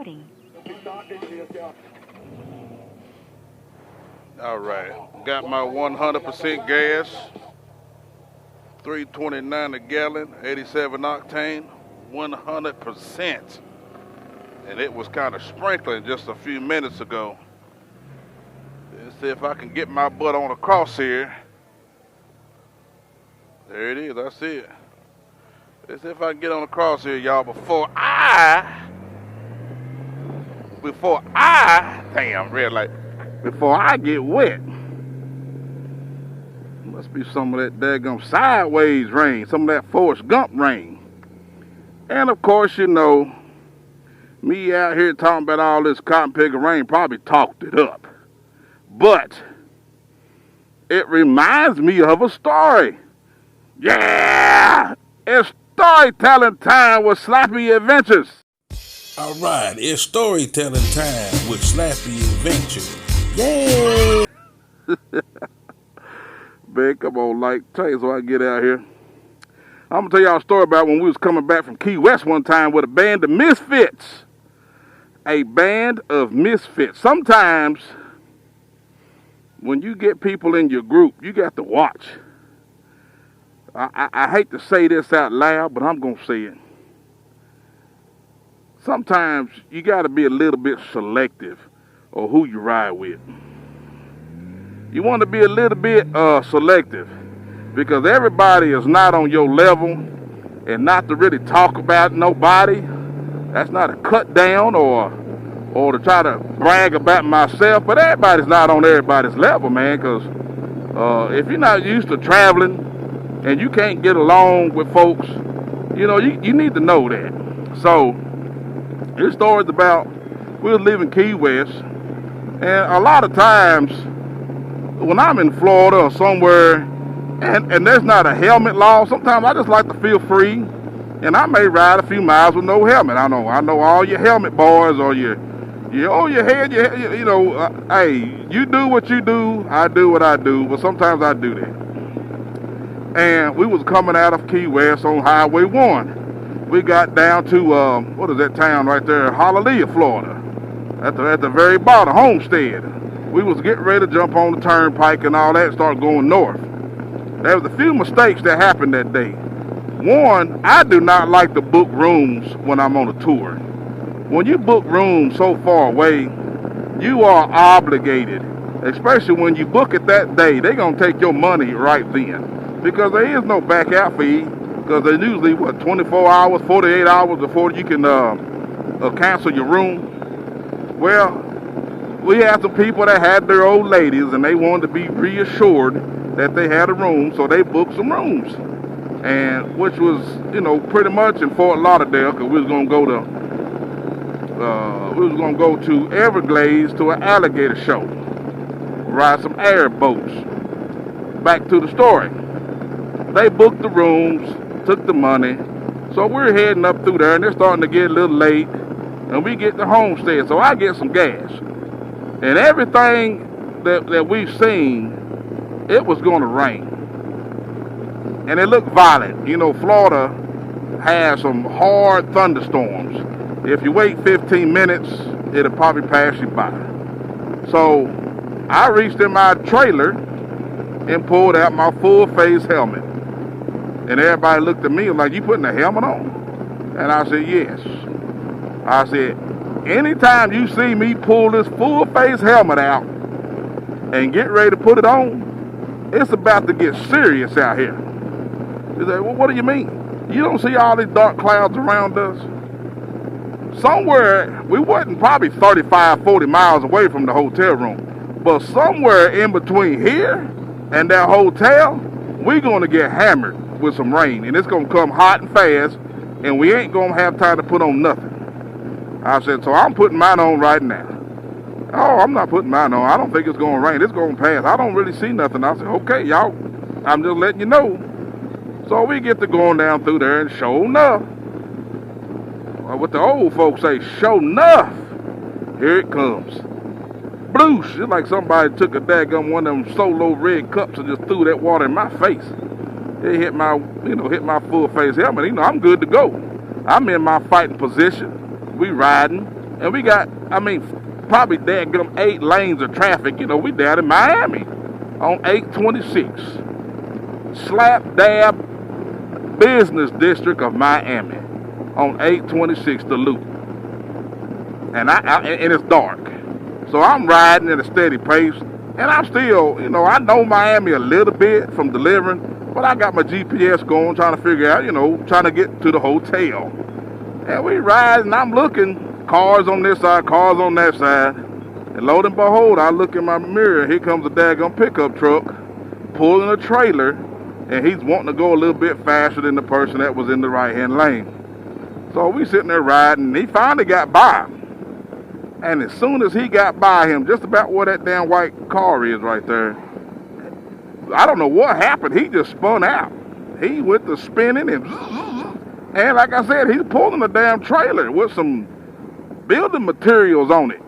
recording. All right, got my 100% gas, 329 a gallon, 87 octane, 100%. And it was kind of sprinkling just a few minutes ago. Let's see if I can get my butt on across here. There it is, I see it. Let's see if I can get on across here, y'all, before I, damn, red light, before I get wet. Must be some of that daggum sideways rain, some of that Forrest Gump rain. And of course, you know, me out here talking about all this cotton picking rain probably talked it up. But it reminds me of a story. Yeah! It's storytelling time with Slappy Adventures. All right, it's storytelling time with Slappy Adventures. Yay! Man, come on, like, tell you so I can get out here. I'm gonna tell y'all a story about when we was coming back from Key West one time with a band of misfits. A band of misfits. Sometimes, when you get people in your group, you got to watch. I hate to say this out loud, but I'm going to say it. Sometimes you got to be a little bit selective of who you ride with. You want to be a little bit selective because everybody is not on your level, and not to really talk about nobody. That's not a cut down or to try to brag about myself, but everybody's not on everybody's level, man, because if you're not used to traveling and you can't get along with folks, you know, you need to know that. So, this story's about, we were leaving Key West, and a lot of times, when I'm in Florida or somewhere, and there's not a helmet law, sometimes I just like to feel free, and I may ride a few miles with no helmet. I know all your helmet boys or your head, you know, hey, you do what you do, I do what I do, but sometimes I do that. And we was coming out of Key West on Highway 1. We got down to, what is that town right there, Hialeah, Florida, at the very bottom, Homestead. We was getting ready to jump on the turnpike and all that and start going north. There was a few mistakes that happened that day. One, I do not like to book rooms when I'm on a tour. When you book rooms so far away, you are obligated, especially when you book it that day, they're going to take your money right then. Because there is no back out fee, because they usually, 24 hours, 48 hours before you can cancel your room. Well, we had some people that had their old ladies, and they wanted to be reassured that they had a room, so they booked some rooms. And which was, you know, pretty much in Fort Lauderdale, because we was going to go to Everglades to an alligator show, ride some airboats. Back to the story. They booked the rooms, took the money, so we're heading up through there, and they're starting to get a little late, and we get to Homestead, so I get some gas. And everything that we've seen, it was going to rain. And it looked violent. You know, Florida has some hard thunderstorms. If you wait 15 minutes, it'll probably pass you by. So I reached in my trailer and pulled out my full face helmet. And everybody looked at me like, you putting a helmet on? And I said, yes. I said, anytime you see me pull this full face helmet out and get ready to put it on, it's about to get serious out here. He said, well, what do you mean? You don't see all these dark clouds around us? Somewhere, we wasn't probably 35, 40 miles away from the hotel room, but somewhere in between here and that hotel, we're going to get hammered with some rain, and it's going to come hot and fast, and we ain't going to have time to put on nothing. I said, so I'm putting mine on right now. Oh, I'm not putting mine on. I don't think it's going to rain. It's going to pass. I don't really see nothing. I said, okay, y'all, I'm just letting you know. So we get to going down through there, and sure enough, what the old folks say, sure enough, here it comes. Bloosh, it's like somebody took a daggum one of them solo red cups and just threw that water in my face. It hit my full face helmet. You know, I'm good to go. I'm in my fighting position. We riding. And we got, probably daggum 8 lanes of traffic. You know, we down in Miami on 826. Slap dab business district of Miami on 826 the loop. And and it's dark. So I'm riding at a steady pace. And I'm still, you know, I know Miami a little bit from delivering, but I got my GPS going, trying to figure out, you know, trying to get to the hotel. And we ride, and I'm looking, cars on this side, cars on that side. And lo and behold, I look in my mirror, and here comes a daggone pickup truck pulling a trailer, and he's wanting to go a little bit faster than the person that was in the right-hand lane. So we sitting there riding, and he finally got by. And as soon as he got by him, just about where that damn white car is right there, I don't know what happened. He just spun out. He went to spinning and like I said, he's pulling a damn trailer with some building materials on it.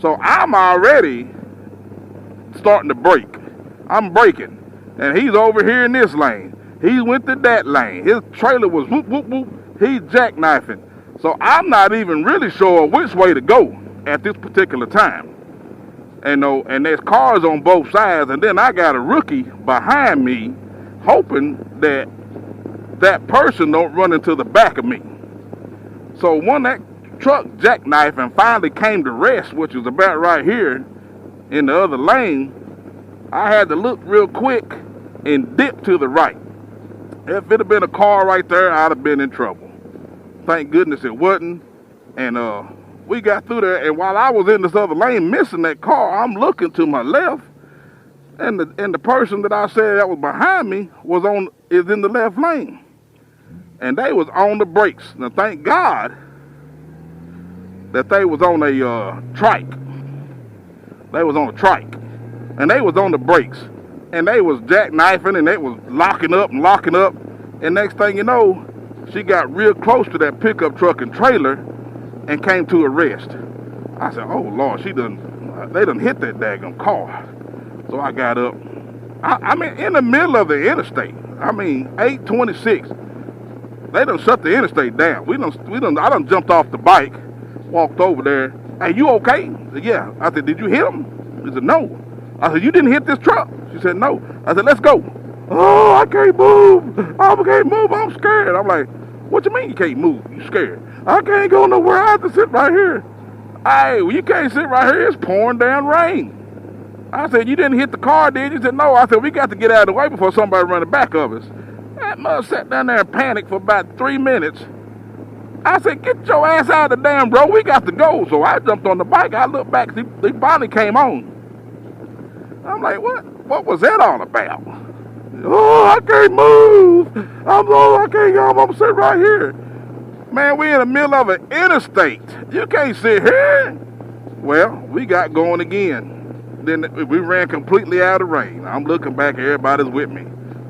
So I'm already starting to brake. I'm braking. And he's over here in this lane. He went to that lane. His trailer was whoop, whoop, whoop. He's jackknifing. So I'm not even really sure which way to go at this particular time. And there's cars on both sides, and then I got a rookie behind me hoping that that person don't run into the back of me. So when that truck jackknifed and finally came to rest, which was about right here in the other lane, I had to look real quick and dip to the right. If it had been a car right there, I'd have been in trouble. Thank goodness it wasn't. And we got through there, and while I was in this other lane missing that car, I'm looking to my left, and the person that I said that was behind me is in the left lane. And they was on the brakes. Now thank God that they was on a trike. They was on a trike. And they was on the brakes. And they was jackknifing, and they was locking up. And next thing you know, she got real close to that pickup truck and trailer and came to a rest. I said, oh Lord, they done hit that daggone car. So I got up. In the middle of the interstate. 826. They done shut the interstate down. I done jumped off the bike, walked over there. Hey, you okay? I said, yeah. I said, did you hit him? He said, no. I said, you didn't hit this truck? She said, no. I said, let's go. Oh, I can't move. I can't move. I'm scared. I'm like, what you mean you can't move? You scared? I can't go nowhere. I have to sit right here. Hey, well, you can't sit right here. It's pouring down rain. I said, you didn't hit the car, did you? He said, no. I said, we got to get out of the way before somebody run the back of us. That mother sat down there and panicked for about 3 minutes. I said, get your ass out of the damn road. We got to go. So I jumped on the bike. I looked back. They finally came on. I'm like, what was that all about? Oh, I can't move. I can't go. I'm going to sit right here. Man, we in the middle of an interstate. You can't sit here. Well, we got going again. Then we ran completely out of rain. I'm looking back, everybody's with me.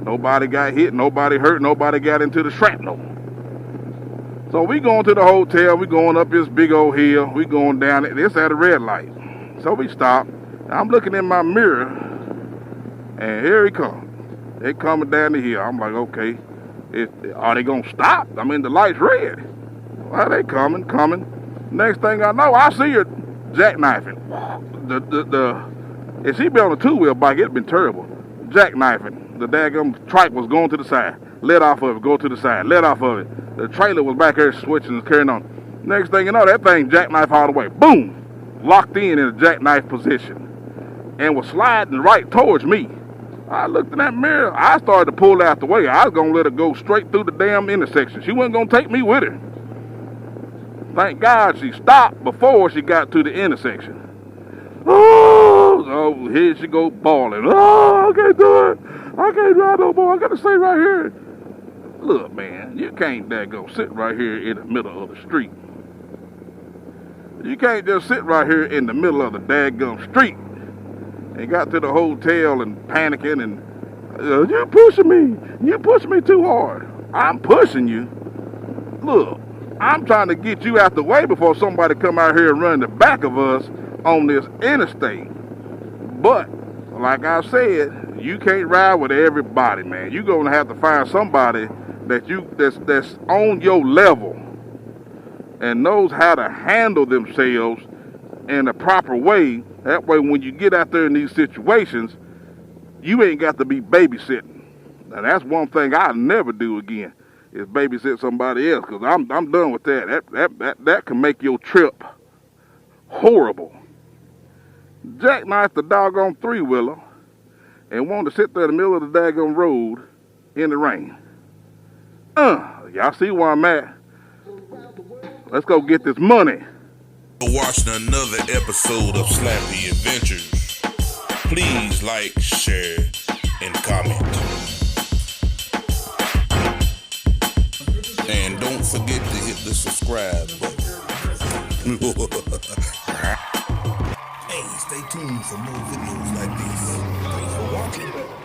Nobody got hit, nobody hurt, nobody got into the shrapnel. So we going to the hotel, we going up this big old hill, we going down it. It's at a red light. So we stop. I'm looking in my mirror, and here he comes. They coming down the hill. I'm like, okay, are they gonna stop? The light's red. Well, they coming. Next thing I know, I see her jackknifing. If she been on a 2-wheel bike, it'd been terrible. Jackknifing. The daggum trike was going to the side. Let off of it, go to the side. Let off of it. The trailer was back there switching and carrying on. Next thing you know, that thing jackknife all the way. Boom! Locked in a jackknife position. And was sliding right towards me. I looked in that mirror. I started to pull out the way. I was going to let her go straight through the damn intersection. She wasn't going to take me with her. Thank God she stopped before she got to the intersection. Oh, so here she go bawling. Oh, I can't do it. I can't drive no more. I got to stay right here. Look, man, you can't daggone sit right here in the middle of the street. You can't just sit right here in the middle of the daggum street. And got to the hotel and panicking and, you're pushing me. You pushing me too hard. I'm pushing you. Look, I'm trying to get you out the way before somebody come out here and run the back of us on this interstate. But, like I said, you can't ride with everybody, man. You're going to have to find somebody that's on your level. and knows how to handle themselves in a proper way. That way, when you get out there in these situations, you ain't got to be babysitting. Now, that's one thing I'll never do again, is babysit somebody else, because I'm done with that. That can make your trip horrible. Jackknifed the doggone three-wheeler and wanted to sit there in the middle of the daggone road in the rain. Y'all see where I'm at? Let's go get this money. Watching another episode of Slappy Adventures. Please like, share, and comment. And don't forget to hit the subscribe button. Hey, stay tuned for more videos like this. Thanks for watching.